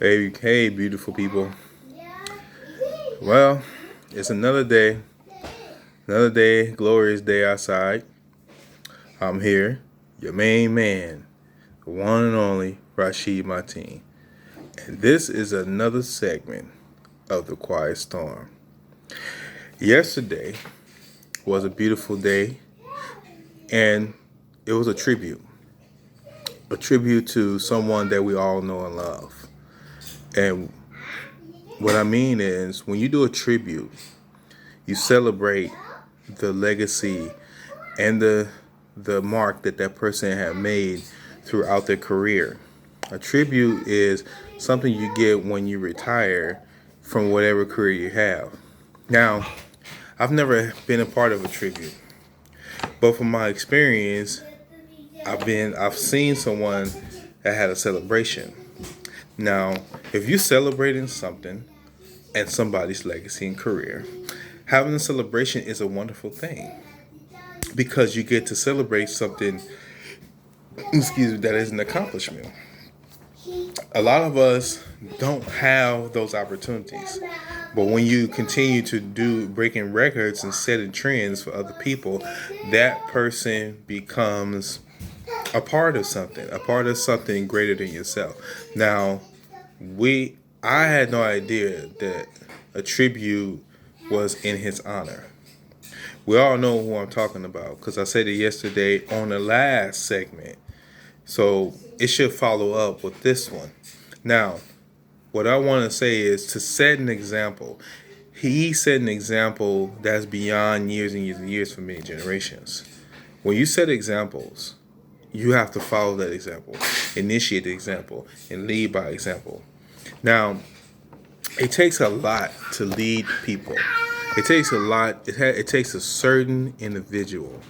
Hey, beautiful people. Well, it's another day, glorious day outside. I'm here, your main man, the one and only Rashid Martin. And this is another segment of The Quiet Storm. Yesterday was a beautiful day, and it was a tribute to someone that we all know and love. And what I mean is, when you do a tribute, you celebrate the legacy and the mark that person had made throughout their career. A tribute is something you get when you retire from whatever career you have. Now, I've never been a part of a tribute, but from my experience, I've seen someone that had a celebration. Now, if you're celebrating something and somebody's legacy and career, having a celebration is a wonderful thing because you get to celebrate something, that is an accomplishment. A lot of us don't have those opportunities. But when you continue to do breaking records and setting trends for other people, that person becomes a part of something greater than yourself. Now, I had no idea that a tribute was in his honor. We all know who I'm talking about because I said it yesterday on the last segment. So it should follow up with this one. Now, what I want to say is to set an example. He set an example that's beyond years and years and years for many generations. When you set examples, you have to follow that example, initiate the example, and lead by example. Now, it takes a lot to lead people. It takes a lot. It takes a certain individual.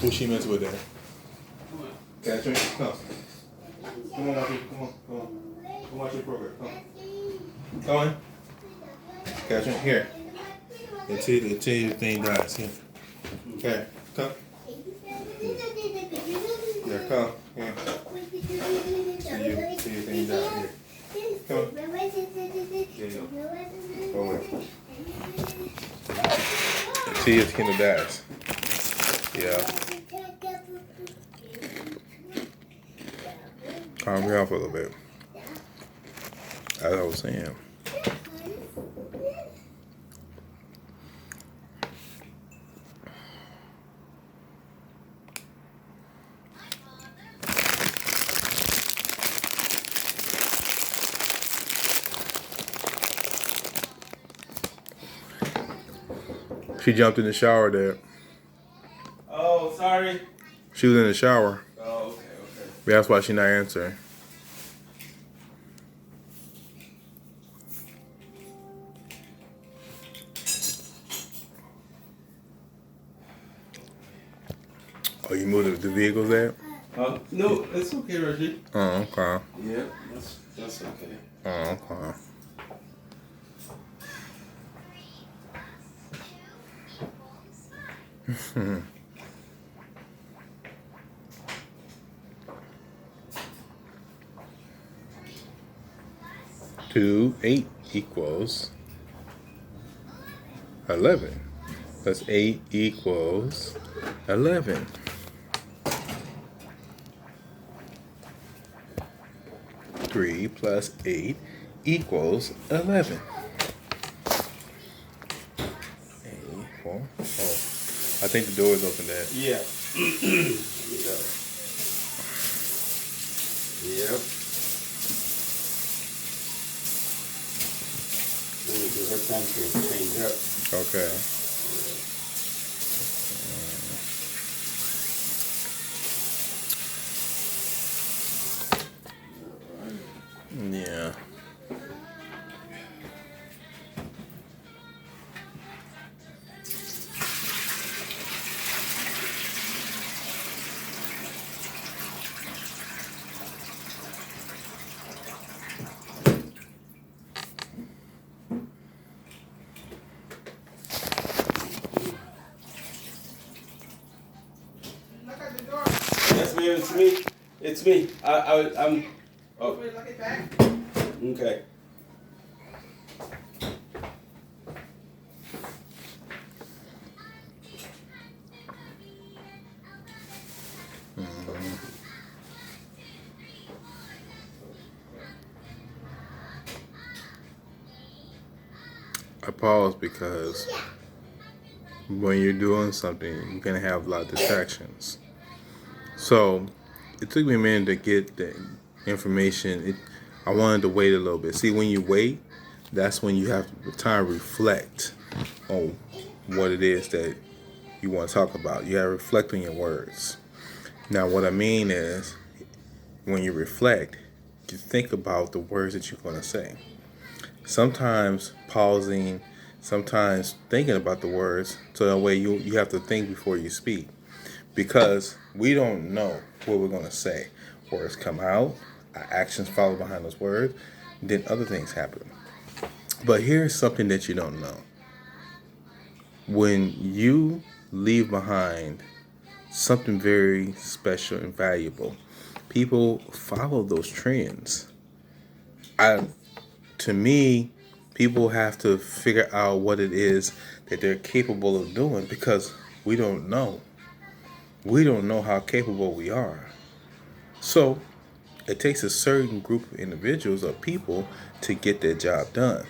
Who she meant with that? Catherine, come. Come on, Marty. Come on. Come watch your program. Come on. Catherine, here. Until your thing dies. Here. Okay, come. Here, come. Here. Till your thing dies. Here. Come on. There you go. Go away. Till your skin dies. Yeah. Calm me off a little bit. As I was saying. She jumped in the shower there. Oh, sorry. She was in the shower. Oh, okay. That's why she not answering. Oh, you moved the vehicles there? No, it's okay, Reggie. Oh, okay. Yeah, that's okay. Oh, okay. Two, 8 equals 11. Plus 8 equals 11. 3 plus 8 equals 11. 8, 4. Oh, I think the door is open there. Yeah. Yep. Let me give her time to change up. Okay. Yeah. Yes, ma'am. It's me. It's me. I'm. Oh. Okay. I pause because when you're doing something, you're gonna have a lot of distractions. So it took me a minute to get the information. I wanted to wait a little bit. See, when you wait, that's when you have time to reflect on what it is that you want to talk about. You have to reflect on your words. Now, what I mean is, when you reflect, you think about the words that you're going to say. Sometimes pausing, sometimes thinking about the words, so that way you have to think before you speak. Because we don't know what we're going to say. Words come out, our actions follow behind those words, then other things happen. But here's something that you don't know. When you leave behind something very special and valuable, people follow those trends. To me, people have to figure out what it is that they're capable of doing because we don't know. We don't know how capable we are. So it takes a certain group of individuals or people to get their job done.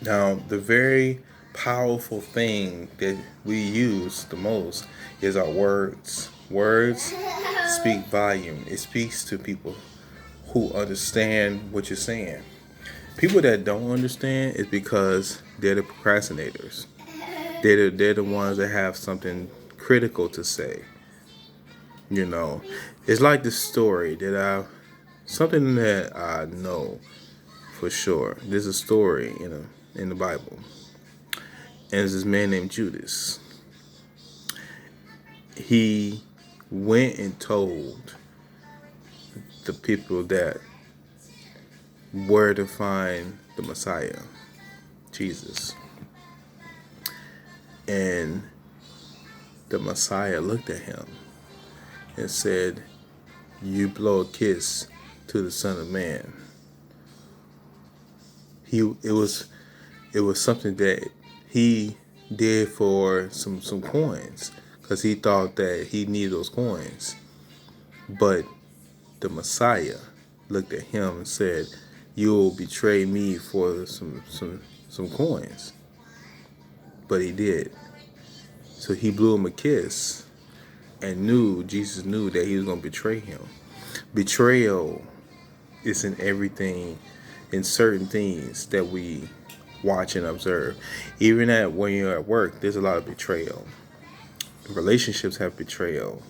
Now, the very powerful thing that we use the most is our words. Words speak volume. It speaks to people who understand what you're saying. People that don't understand is because they're the procrastinators. They're the ones that have something critical to say. You know, it's like the story something that I know for sure. There's a story in the Bible, and there's this man named Judas. He went and told the people that where to find the Messiah, Jesus, and the Messiah looked at him and said, "You blow a kiss to the Son of Man." It was something that he did for some coins because he thought that he needed those coins. But the Messiah looked at him and said, "You will betray me for some coins." But he did. So he blew him a kiss and Jesus knew that he was going to betray him. Betrayal is in everything, in certain things that we watch and observe. Even when you're at work, there's a lot of betrayal. Relationships have betrayal.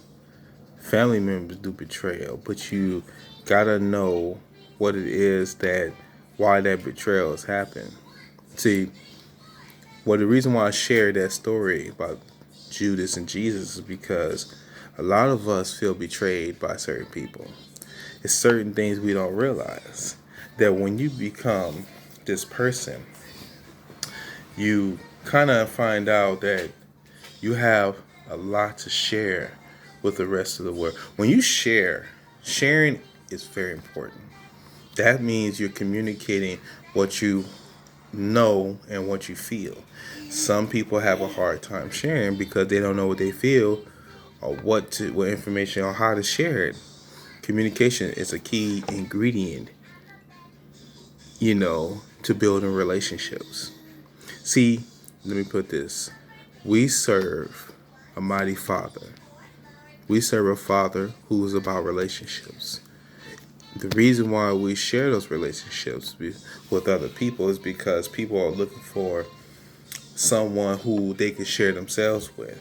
Family members do betrayal. But you gotta know what it is why that betrayal has happened. See, the reason why I shared that story about Judas and Jesus is because a lot of us feel betrayed by certain people. It's certain things we don't realize. That when you become this person, you kind of find out that you have a lot to share with the rest of the world. When you sharing is very important. That means you're communicating what you know and what you feel. Some people have a hard time sharing because they don't know what they feel or what information or how to share it. Communication is a key ingredient, to building relationships. See, let me put this. We serve a mighty Father. We serve a Father who is about relationships. The reason why we share those relationships with other people is because people are looking for someone who they can share themselves with.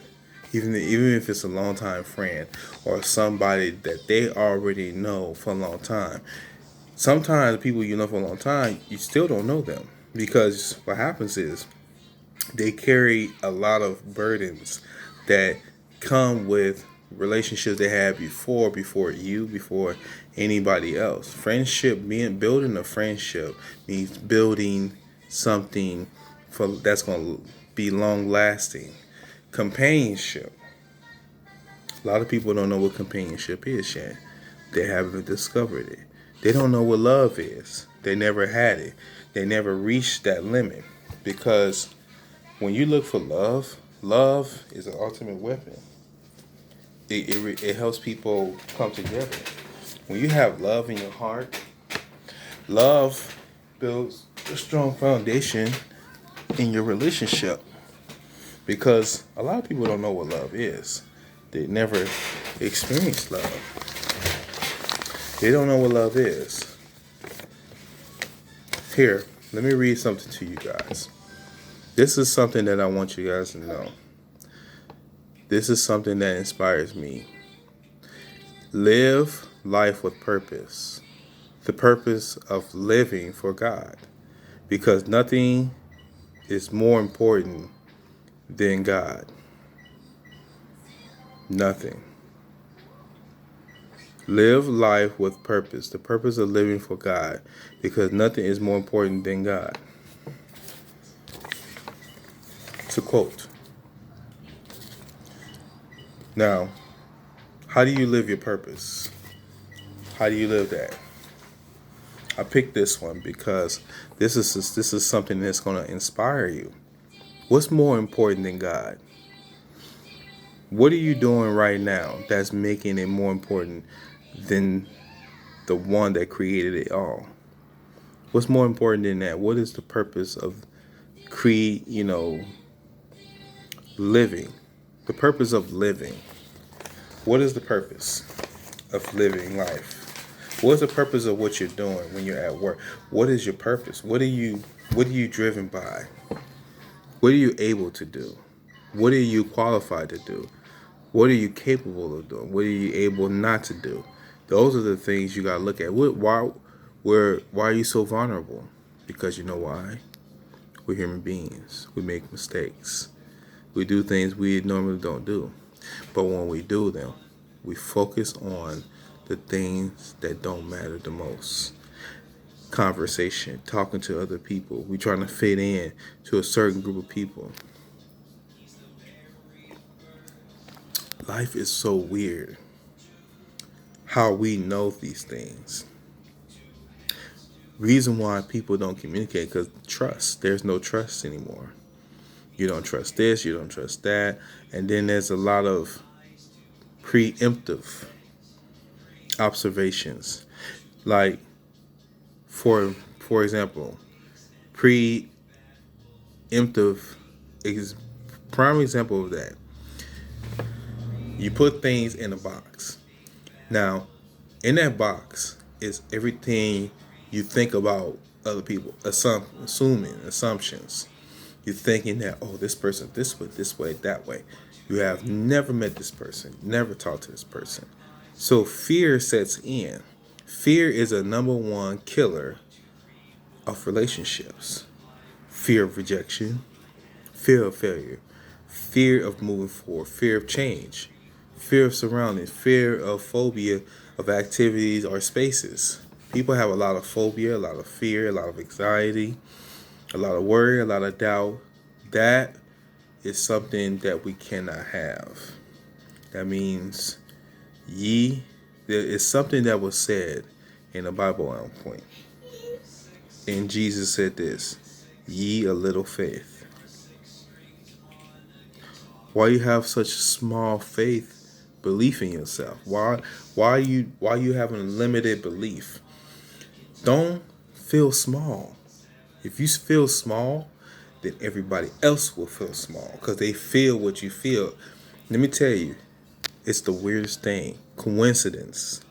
Even if it's a longtime friend or somebody that they already know for a long time. Sometimes people you know for a long time, you still don't know them. Because what happens is they carry a lot of burdens that come with relationships they had before anybody else. Building a friendship means building something that's going to be long lasting. Companionship A lot of people don't know what companionship is yet. They haven't discovered it. They don't know what love is. They never had it. They never reached that limit. Because when you look for love, love is an ultimate weapon. It helps people come together. When you have love in your heart, love builds a strong foundation in your relationship. Because a lot of people don't know what love is. They never experienced love. They don't know what love is. Here, let me read something to you guys. This is something that I want you guys to know. This is something that inspires me. Live life with purpose. The purpose of living for God. Because nothing is more important than God. Nothing. Live life with purpose. The purpose of living for God. Because nothing is more important than God. It's a quote. Now, how do you live your purpose? How do you live that? I picked this one because this is something that's going to inspire you. What's more important than God? What are you doing right now that's making it more important than the one that created it all? What's more important than that? What is the purpose of living? The purpose of living. What is the purpose of living life? What's the purpose of what you're doing when you're at work? What is your purpose? What are you driven by? What are you able to do? What are you qualified to do? What are you capable of doing? What are you able not to do? Those are the things you gotta look at. Why are you so vulnerable? Because you know why? We're human beings. We make mistakes. We do things we normally don't do. But when we do them, we focus on the things that don't matter the most. Conversation, talking to other people. We trying to fit in to a certain group of people. Life is so weird how we know these things. Reason why people don't communicate because trust. There's no trust anymore. You don't trust this, you don't trust that. And then there's a lot of preemptive observations. Like, for example, preemptive is prime example of that. You put things in a box. Now, in that box is everything you think about other people, assuming assumptions. You're thinking that, oh, this person this way, that way. You have never met this person, never talked to this person. So fear sets in. Fear is a number one killer of relationships. Fear of rejection, fear of failure, fear of moving forward, fear of change, fear of surroundings, fear of phobia of activities or spaces. People have a lot of phobia, a lot of fear, a lot of anxiety, a lot of worry, a lot of doubt. That is something that we cannot have. That means there is something that was said in the Bible at one point. And Jesus said this, ye a little faith. Why you have such small faith, belief in yourself? Why you having a limited belief? Don't feel small. If you feel small, then everybody else will feel small because they feel what you feel. Let me tell you, it's the weirdest thing. Coincidence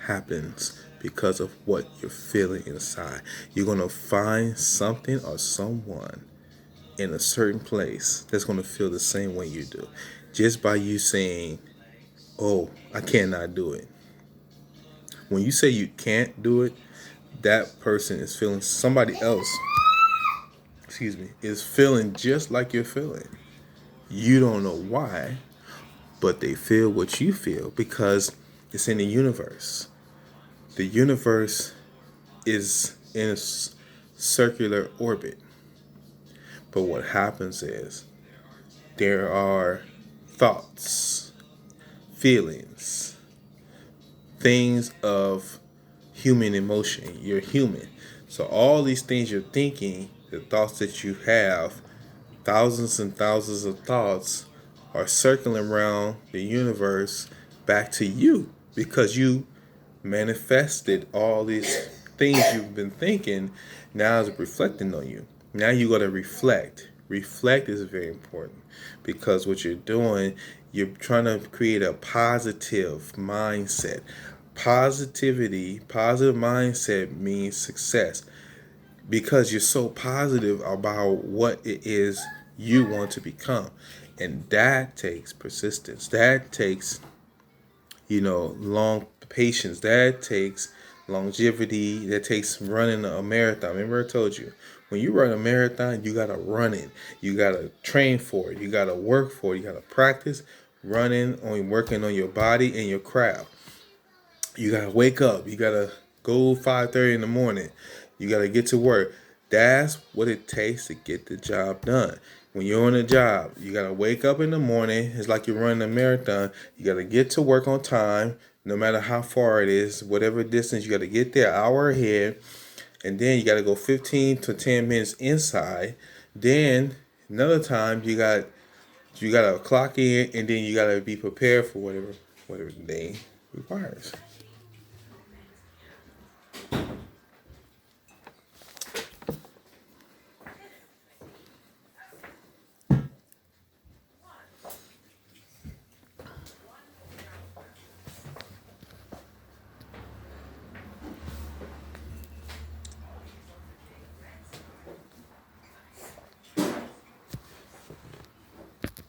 happens because of what you're feeling inside. You're going to find something or someone in a certain place that's going to feel the same way you do. Just by you saying, oh, I cannot do it. When you say you can't do it, that person is feeling, somebody else, is feeling just like you're feeling. You don't know why, but they feel what you feel because it's in the universe. The universe is in a circular orbit. But what happens is there are thoughts feelings, things of human emotion. You're human. So all these things you're thinking, the thoughts that you have, thousands and thousands of thoughts are circling around the universe back to you because you manifested all these things you've been thinking. Now it's reflecting on you. Now you got to reflect. Reflect is very important because what you're doing, you're trying to create a positive mindset. Positivity, positive mindset means success because you're so positive about what it is you want to become. And that takes persistence. That takes, long patience. That takes longevity. That takes running a marathon. Remember I told you, when you run a marathon, you got to run it. You got to train for it. You got to work for it. You got to practice working on your body and your craft. You gotta wake up. You gotta go 5:30 in the morning. You gotta get to work. That's what it takes to get the job done. When you're on a job, you gotta wake up in the morning. It's like you're running a marathon. You gotta get to work on time, no matter how far it is, whatever distance. You gotta get there an hour ahead, and then you gotta go 15 to 10 minutes inside. Then another time you gotta clock in, and then you gotta be prepared for whatever the day requires.